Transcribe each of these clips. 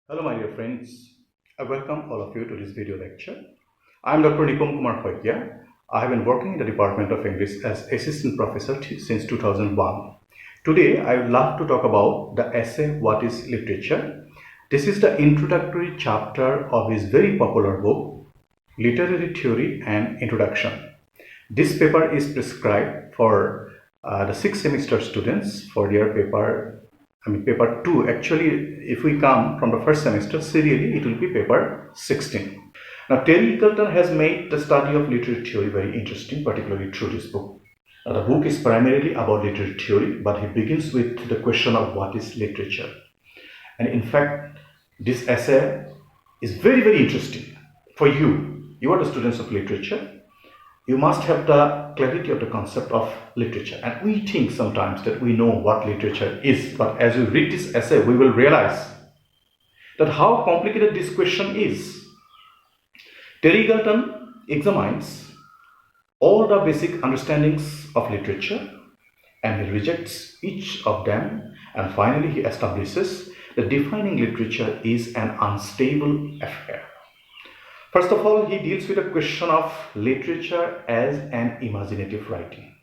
Hello my dear friends, I welcome all of you to this video lecture. I am Dr. Nipam Kumar Hoitia. I have been working in the Department of English as Assistant Professor since 2001. Today I would love to talk about the essay What is Literature? This is the introductory chapter of his very popular book Literary Theory and Introduction. This paper is prescribed for the 6th semester students for their paper 2. Actually, if we come from the first semester, serially it will be paper 16. Now, Terry Eagleton has made the study of literary theory very interesting, particularly through this book. Now, the book is primarily about literary theory, but he begins with the question of what is literature. And in fact, this essay is very interesting for you. You are the students of literature. You must have the clarity of the concept of literature. And we think sometimes that we know what literature is. But as we read this essay, we will realize that how complicated this question is. Terry Eagleton examines all the basic understandings of literature and he rejects each of them, and finally he establishes that defining literature is an unstable affair. First of all, he deals with the question of literature as an imaginative writing.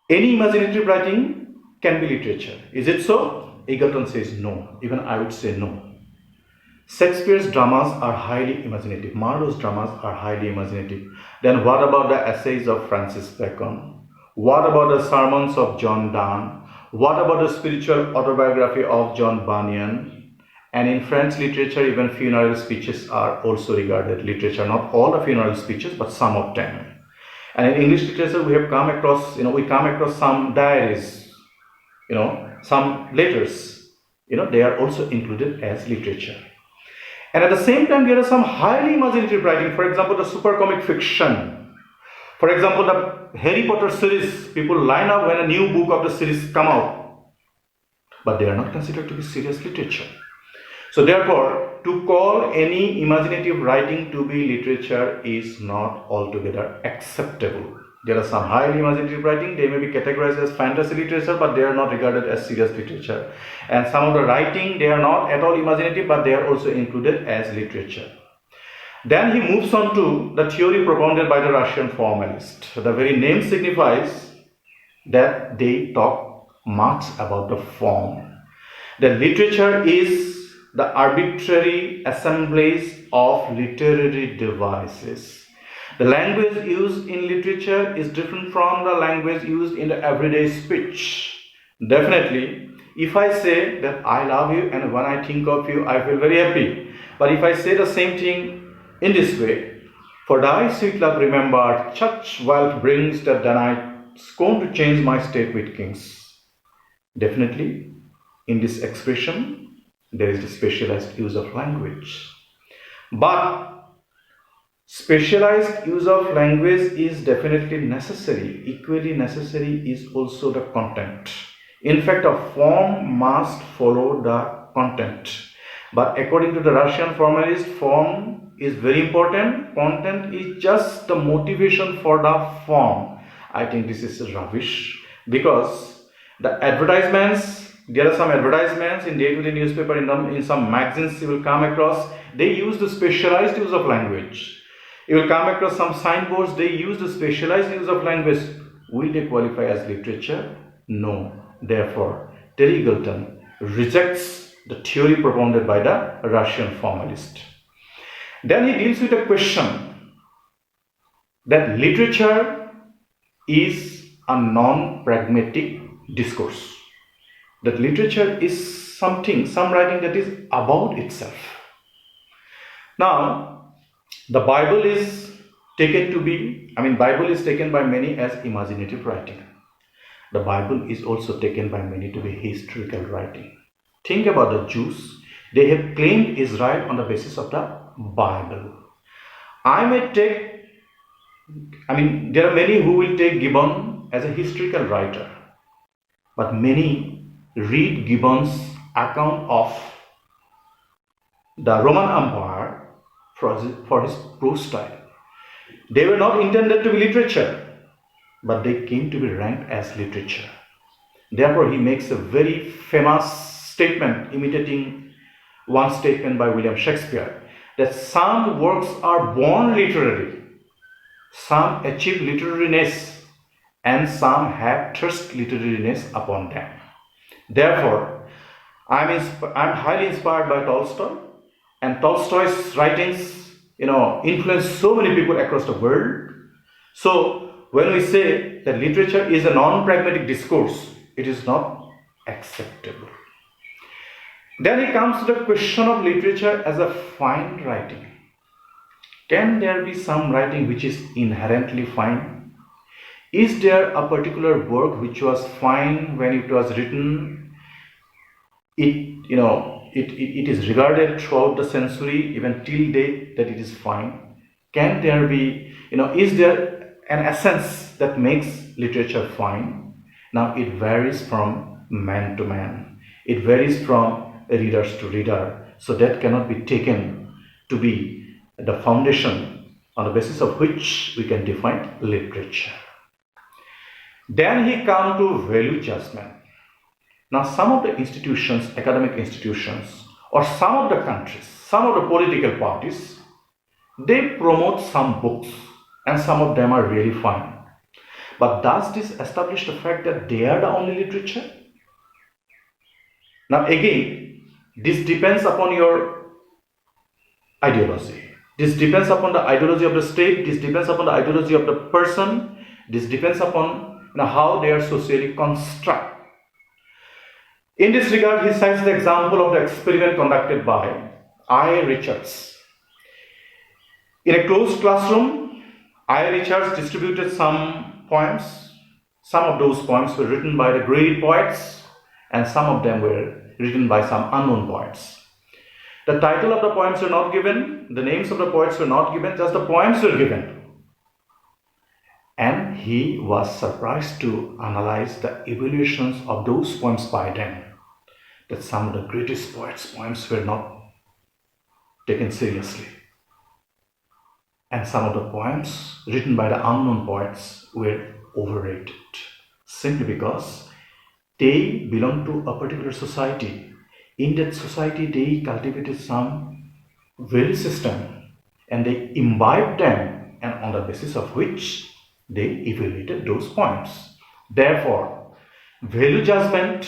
Any imaginative writing can be literature. Is it so? Eagleton says no. Even I would say no. Shakespeare's dramas are highly imaginative. Marlowe's dramas are highly imaginative. Then what about the essays of Francis Bacon? What about the sermons of John Donne? What about the spiritual autobiography of John Bunyan? And in French literature, even funeral speeches are also regarded literature. Not all the funeral speeches, but some of them. And in English literature, we have come across, some diaries, some letters, they are also included as literature. And at the same time, there are some highly imaginative writing. For example, the super comic fiction. For example, the Harry Potter series. People line up when a new book of the series come out. But they are not considered to be serious literature. So therefore, to call any imaginative writing to be literature is not altogether acceptable. There are some highly imaginative writing, they may be categorized as fantasy literature, but they are not regarded as serious literature. And some of the writing, they are not at all imaginative, but they are also included as literature. Then he moves on to the theory propounded by the Russian formalist. The very name signifies that they talk much about the form. The literature is the arbitrary assemblage of literary devices. The language used in literature is different from the language used in the everyday speech. Definitely, if I say that I love you and when I think of you, I feel very happy. But if I say the same thing in this way, for thy sweet love remembered, such wealth brings that then I scorn to change my state with kings. Definitely, in this expression, there is the specialized use of language. But specialized use of language is definitely necessary. Equally necessary is also the content. In fact, a form must follow the content. But according to the Russian formalist, form is very important. Content is just the motivation for the form. I think this is rubbish because the advertisements, there are some advertisements in day-to-day newspaper, in some magazines you will come across, they use the specialized use of language. You will come across some signboards, they use the specialized use of language. Will they qualify as literature? No. Therefore, Terry Eagleton rejects the theory propounded by the Russian formalist. Then he deals with a question that literature is a non-pragmatic discourse. That literature is some writing that is about itself. Now, the Bible is taken by many as imaginative writing. The Bible is also taken by many to be historical writing. Think about the Jews. They have claimed Israel on the basis of the Bible. There are many who will take Gibbon as a historical writer. But many read Gibbon's account of the Roman Empire for his prose style. They were not intended to be literature, but they came to be ranked as literature. Therefore, he makes a very famous statement imitating one statement by William Shakespeare, that some works are born literary, some achieve literariness, and some have thirst literariness upon them. Therefore, I'm highly inspired by Tolstoy, and Tolstoy's writings, influence so many people across the world. So when we say that literature is a non-pragmatic discourse, it is not acceptable. Then he comes to the question of literature as a fine writing. Can there be some writing which is inherently fine? Is there a particular work which was fine when it was written? It is regarded throughout the century, even till date, that it is fine. Can there be, is there an essence that makes literature fine? Now it varies from man to man. It varies from readers to reader. So that cannot be taken to be the foundation on the basis of which we can define literature. Then he comes to value judgment. Now some of the institutions, academic institutions, or some of the countries, some of the political parties, they promote some books and some of them are really fine. But does this establish the fact that they are the only literature? Now again, this depends upon your ideology. This depends upon the ideology of the state. This depends upon the ideology of the person. This depends upon how they are socially constructed. In this regard, he cites the example of the experiment conducted by I. Richards. In a closed classroom, I. Richards distributed some poems. Some of those poems were written by the great poets, and some of them were written by some unknown poets. The title of the poems were not given, the names of the poets were not given, just the poems were given. And he was surprised to analyze the evaluations of those poems by them, that some of the greatest poets' poems were not taken seriously. And some of the poems written by the unknown poets were overrated, simply because they belong to a particular society. In that society, they cultivated some value system and they imbibed them, and on the basis of which they evaluated those poems. Therefore, value judgment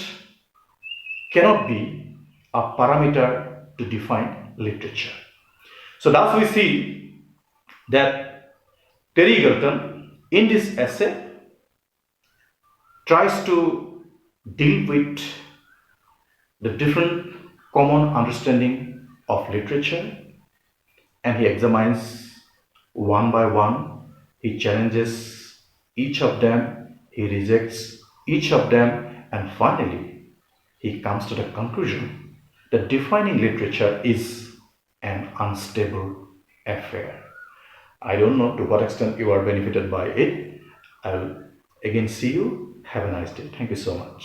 cannot be a parameter to define literature. So thus we see that Terry Eagleton in this essay tries to deal with the different common understanding of literature, and he examines one by one. He challenges each of them, he rejects each of them, and finally he comes to the conclusion that defining literature is an unstable affair. I don't know to what extent you are benefited by it. I will again see you. Have a nice day. Thank you so much.